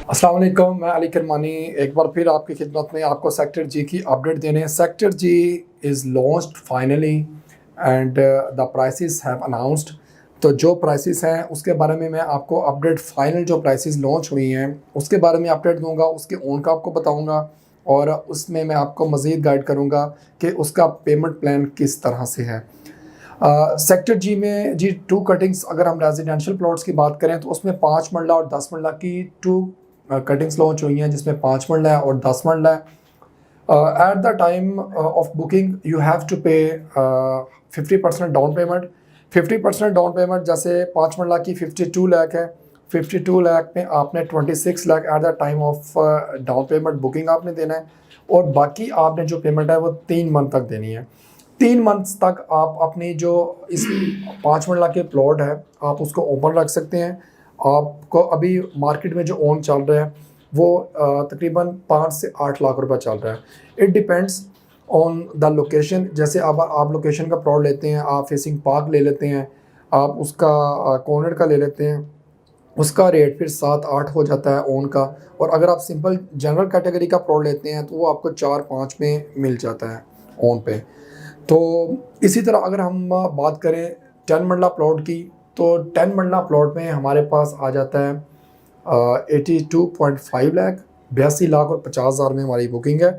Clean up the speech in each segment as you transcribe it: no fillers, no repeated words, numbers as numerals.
अस्सलाम वालेकुम, मैं अली करमानी एक बार फिर आपकी खिदमत में आपको सेक्टर जी की अपडेट देने। Sector G is launched finally and the prices have announced. तो जो प्राइसेस हैं उसके बारे में मैं आपको अपडेट, फाइनल जो प्राइसेस लॉन्च हुई हैं उसके बारे में अपडेट दूंगा, उसके ओन का आपको बताऊंगा और उसमें मैं आपको मज़ीद गाइड करूंगा कि उसका पेमेंट प्लान किस तरह से है। सेक्टर जी में जी 2 कटिंग्स, अगर हम रेजिडेंशियल प्लॉट्स की बात करें तो उसमें 5 मरला और 10 मरला की 2 कटिंग्स लॉन्च हुई हैं, जिसमें 5 मरला है और 10 मरला है। At the time of booking you have to pay 50% down payment. 50% down payment जैसे 5 मरला की 52 लाख है, 52 लाख में आपने 26 lakh eight the time of down payment booking आपने देना है और बाकी आपने जो पेमेंट है वो 3 मंथ तक देनी है। 3 मंथ्स तक आप अपनी जो इस 5 मरला के प्लॉट है आप उसको ओपन रख सकते हैं। आपको अभी मार्केट में जो ओन चल रहा है वो तकरीबन 5 से 8 लाख रुपए चल रहा है। It depends on the location. जैसे अब आप लोकेशन का प्लॉट लेते हैं, आप फेसिंग पार्क ले लेते हैं, आप उसका कॉर्नर का ले लेते हैं, उसका रेट फिर 7-8 हो जाता है ओन का। और अगर आप सिंपल जनरल कैटेगरी का प्लॉट लेते हैं तो वो आपको 4-5 में मिल जाता है ओन पे। तो इसी तरह अगर हम बात करें 10 मरला प्लॉट की, तो 10 मरला प्लॉट में हमारे पास आ जाता है 82.5 लाख, 82 लाख और 50 हज़ार में हमारी बुकिंग है।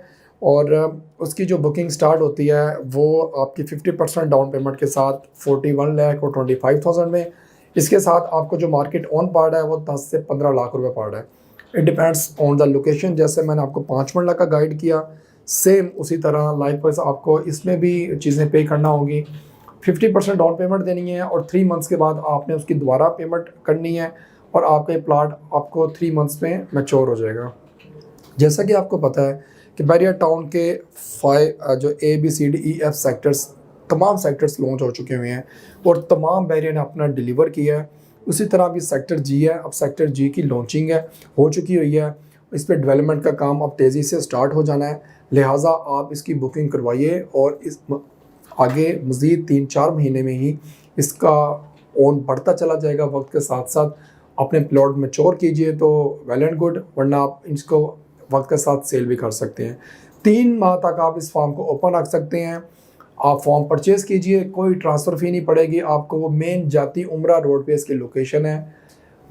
और उसकी जो बुकिंग स्टार्ट होती है वो आपकी 50% डाउन पेमेंट के साथ 41 लाख और 25,000 में। इसके साथ आपको जो मार्केट ऑन पड़ रहा है वो 10 से 15 लाख रुपए पड़ रहा है। It depends on the location. जैसे मैंने आपको 5 मरला का गाइड किया, सेम उसी तरह लाइकवाइज आपको इसमें भी चीज़ें पे करना होगी। 50% डाउन पेमेंट देनी है और 3 मंथ्स के बाद आपने उसकी दोबारा पेमेंट करनी है और आपका ये प्लाट आपको 3 मंथ्स में मैच्योर हो जाएगा। जैसा कि आपको पता है कि बैरियर टाउन के 5 जो ABCDEF सेक्टर्स, तमाम सेक्टर्स लॉन्च हो चुके हुए हैं और तमाम बैरियर ने अपना डिलीवर किया है। उसी तरह अभी सेक्टर जी है, अब सेक्टर जी की लॉन्चिंग है, हो चुकी हुई है। इस पर डेवलपमेंट का काम अब तेज़ी से स्टार्ट हो जाना है, लिहाजा आप इसकी बुकिंग करवाइए और इस आगे मज़ीद 3-4 महीने में ही इसका ओन बढ़ता चला जाएगा। वक्त के साथ साथ अपने प्लॉट मैच्योर कीजिए तो वेल एंड गुड, वरना आप इसको वक्त के साथ सेल भी कर सकते हैं। 3 माह तक आप इस फॉर्म को ओपन रख सकते हैं। आप फॉर्म परचेज़ कीजिए, कोई ट्रांसफ़र फ़ी नहीं पड़ेगी आपको। वो मेन जाती उम्रा रोड पे इसकी लोकेशन है।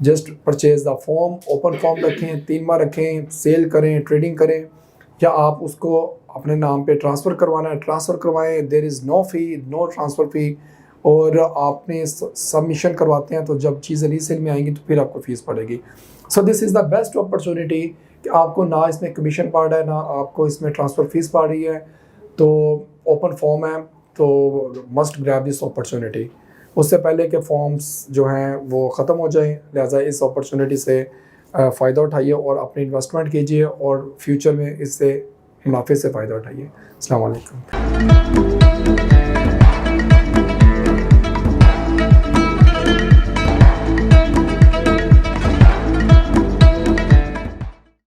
Just purchase the form, open form रखें, 3 माह रखें, सेल करें, ट्रेडिंग करें, या आप उसको अपने नाम पे ट्रांसफ़र करवाना है ट्रांसफ़र करवाएं। There is no fee, no transfer fee. और आपने सबमिशन करवाते हैं तो जब चीज़ें रीसेल में आएंगी तो फिर आपको फ़ीस पड़ेगी। So this is the best opportunity कि आपको ना इसमें कमीशन पड़ रहा है, ना आपको इसमें ट्रांसफ़र फ़ीस पड़ रही है। तो ओपन फॉर्म है, तो मस्ट ग्रैब दिस अपॉर्चुनिटी उससे पहले कि फॉर्म्स जो हैं वो ख़त्म हो जाएं। लिहाजा इस अपॉर्चुनिटी से फ़ायदा उठाइए और अपनी इन्वेस्टमेंट कीजिए और फ्यूचर में इससे मुनाफे से फ़ायदा उठाइए। अस्सलाम वालेकुम।